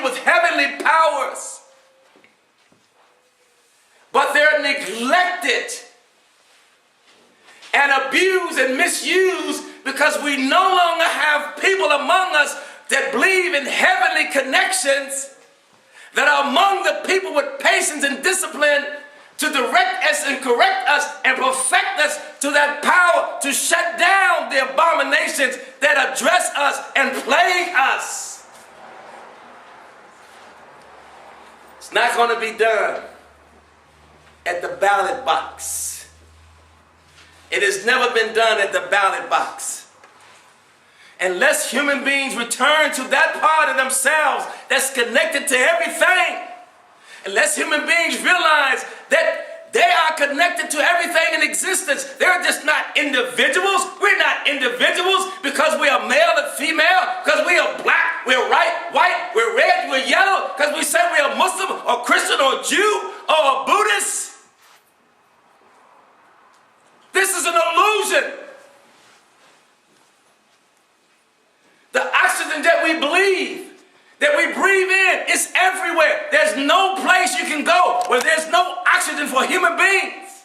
associated with heavenly powers, but they're neglected and abused and misused because we no longer have people among us that believe in heavenly connections, that are among the people with patience and discipline to direct us and correct us and perfect us to that power to shut down the abominations that address us and plague us. It's not going to be done at the ballot box. It has never been done at the ballot box. Unless human beings return to that part of themselves that's connected to everything, unless human beings realize that they are connected to everything in existence, they're just not individuals. We're not individuals because we are male and female, because we are black, we're white, we're red, we're yellow, because we say we are Muslim or Christian or Jew or Buddhist. This is an illusion. The oxygen that we breathe in, is everywhere. There's no place you can go where there's no oxygen for human beings.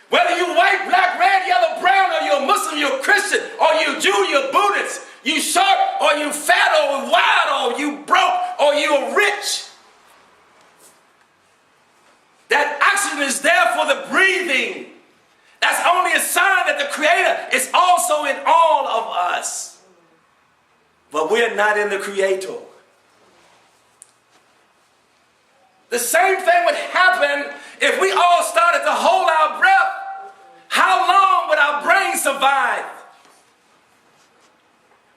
Whether you're white, black, red, yellow, brown, or you're Muslim, you're Christian, or you're Jew, you're Buddhist, you short, or you fat, or wild, or you broke, or you're rich. That oxygen is there for the breathing. That's only a sign that the Creator is also in all of us. But we're not in the Creator. The same thing would happen if we all started to hold our breath. How long would our brain survive?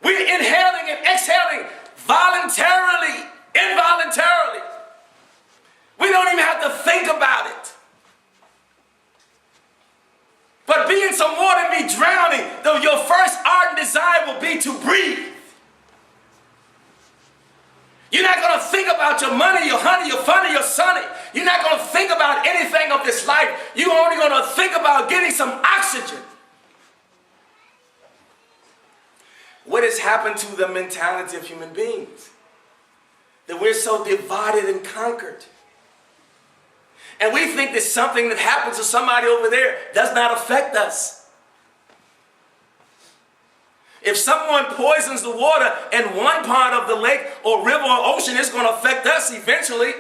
We're inhaling and exhaling voluntarily, involuntarily. We don't even have to think about it. But be in some water and be drowning, though your first ardent desire will be to breathe. You're not going to think about your money, your honey, your funny, your sonny. You're not going to think about anything of this life. You're only going to think about getting some oxygen. What has happened to the mentality of human beings? That we're so divided and conquered. And we think that something that happens to somebody over there does not affect us. If someone poisons the water in one part of the lake or river or ocean, it's going to affect us eventually.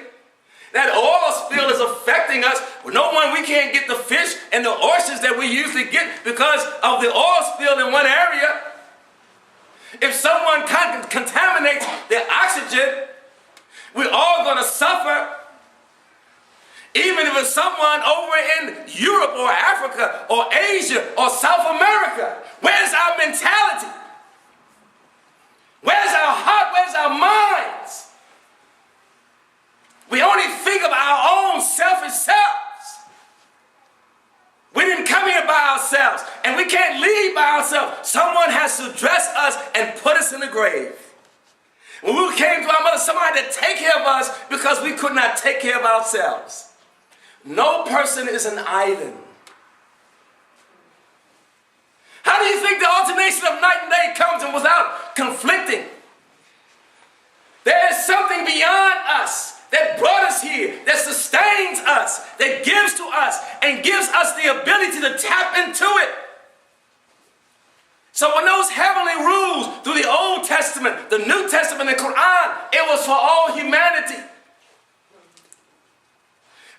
That oil spill is affecting us. We can't get the fish and the oysters that we usually get because of the oil spill in one area. If someone contaminates the oxygen, we're all going to suffer. Even if it's someone over in Europe or Africa or Asia or South America. Where's our mentality? Where's our heart? Where's our minds? We only think of our own selfish selves. We didn't come here by ourselves, and we can't leave by ourselves. Someone has to dress us and put us in the grave. When we came to our mother, somebody to take care of us because we could not take care of ourselves. No person is an island. How do you think the alternation of night and day comes and without conflicting? There is something beyond us that brought us here, that sustains us, that gives to us, and gives us the ability to tap into it. So when those heavenly rules through the Old Testament, the New Testament, the Quran, it was for all humanity.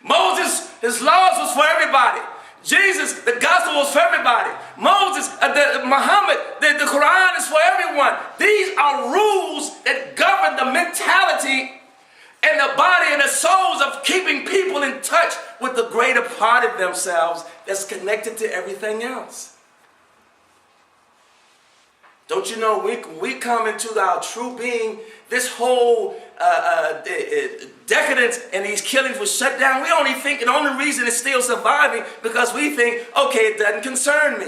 Moses, his laws was for everybody. Jesus, the gospel was for everybody. Moses, Muhammad, the Quran is for everyone. These are rules that govern the mentality and the body and the souls of keeping people in touch with the greater part of themselves that's connected to everything else. Don't you know, we come into our true being, this whole decadence and these killings were shut down. We only think, and the only reason it's still surviving because we think, okay, it doesn't concern me.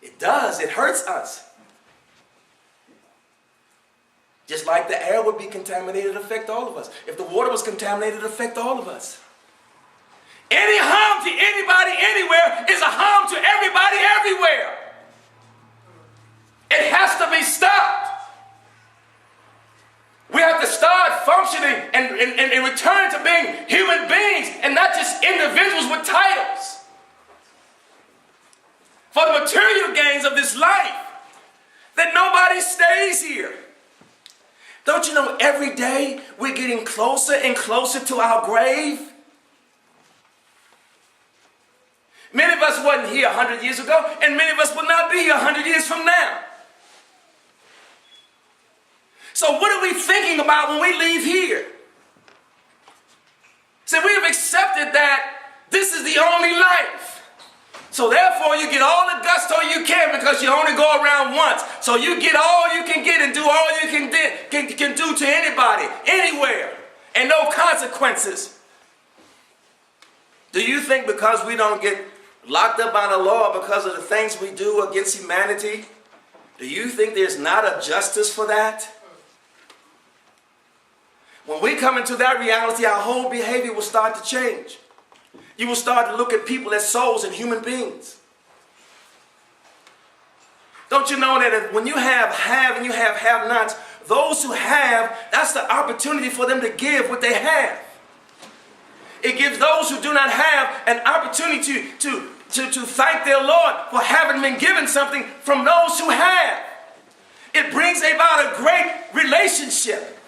It does. It hurts us. Just like the air would be contaminated, it affect all of us. If the water was contaminated, it affect all of us. Any harm to anybody anywhere is a harm to everybody everywhere. It has to be stopped. and return to being human beings and not just individuals with titles. For the material gains of this life, that nobody stays here. Don't you know every day we're getting closer and closer to our grave? Many of us wasn't here 100 years ago, and many of us will not be here 100 years from now. So what are we thinking about when we leave here? See, we have accepted that this is the only life. So therefore, you get all the gusto you can because you only go around once. So you get all you can get and do all you can do to anybody, anywhere, and no consequences. Do you think because we don't get locked up by the law because of the things we do against humanity, do you think there's not a justice for that? When we come into that reality, our whole behavior will start to change. You will start to look at people as souls and human beings. Don't you know that when you have and you have have-nots, those who have, that's the opportunity for them to give what they have. It gives those who do not have an opportunity to thank their Lord for having been given something from those who have. It brings about a great relationship.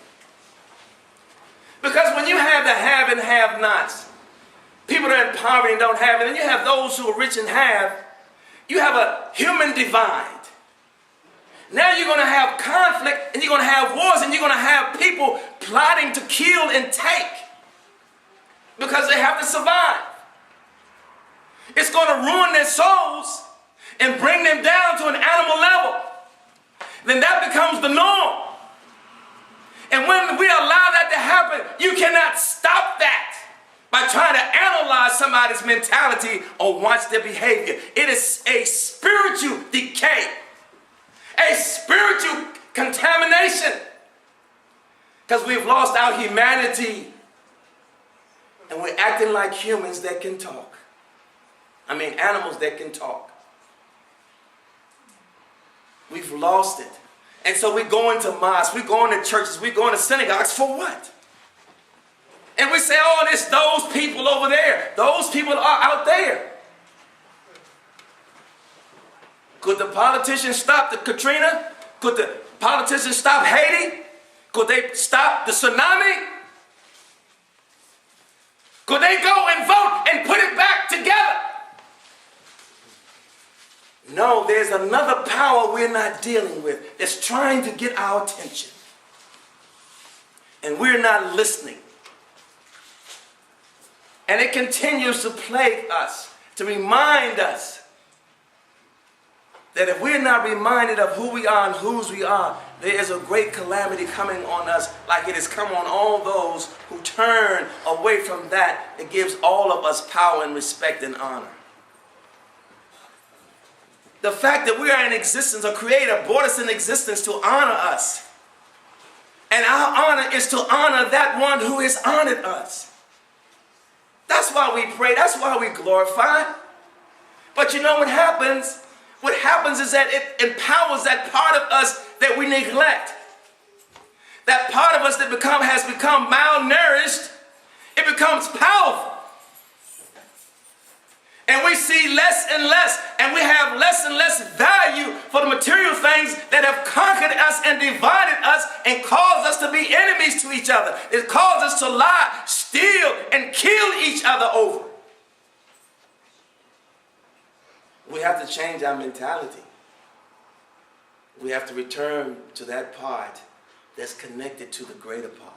Because when you have the have and have-nots, people that are in poverty and don't have it, and you have those who are rich and have, you have a human divide. Now you're going to have conflict, and you're going to have wars, and you're going to have people plotting to kill and take because they have to survive. It's going to ruin their souls and bring them down to an animal level. Then that becomes the norm. And when we allow that to happen, you cannot stop that by trying to analyze somebody's mentality or watch their behavior. It is a spiritual decay, a spiritual contamination, because we've lost our humanity and we're acting like humans that can talk. I mean, animals that can talk. We've lost it. And so we're going to mosques, we're going to churches, we're going to synagogues for what? And we say, oh, it's those people over there. Those people are out there. Could the politicians stop the Katrina? Could the politicians stop Haiti? Could they stop the tsunami? Could they go and vote and put it back together? No, there's another power we're not dealing with that's trying to get our attention. And we're not listening. And it continues to plague us, to remind us that if we're not reminded of who we are and whose we are, there is a great calamity coming on us like it has come on all those who turn away from that that gives all of us power and respect and honor. The fact that we are in existence, a creator brought us in existence to honor us. And our honor is to honor that one who has honored us. That's why we pray. That's why we glorify. But you know what happens? What happens is that it empowers that part of us that we neglect. That part of us that has become malnourished. It becomes powerful. And we see less and less, and we have less and less value for the material things that have conquered us and divided us and caused us to be enemies to each other. It caused us to lie, steal, and kill each other over. We have to change our mentality. We have to return to that part that's connected to the greater part.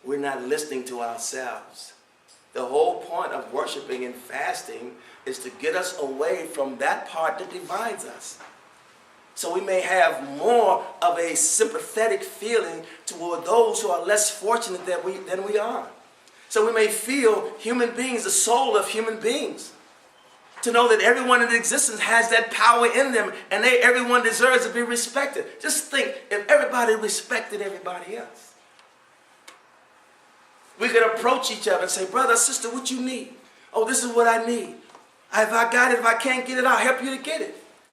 We're not listening to ourselves. The whole point of worshiping and fasting is to get us away from that part that divides us. So we may have more of a sympathetic feeling toward those who are less fortunate than we are. So we may feel human beings, the soul of human beings. To know that everyone in existence has that power in them and everyone deserves to be respected. Just think if everybody respected everybody else. We could approach each other and say, brother, sister, what you need? Oh, this is what I need. If I got it, if I can't get it, I'll help you to get it.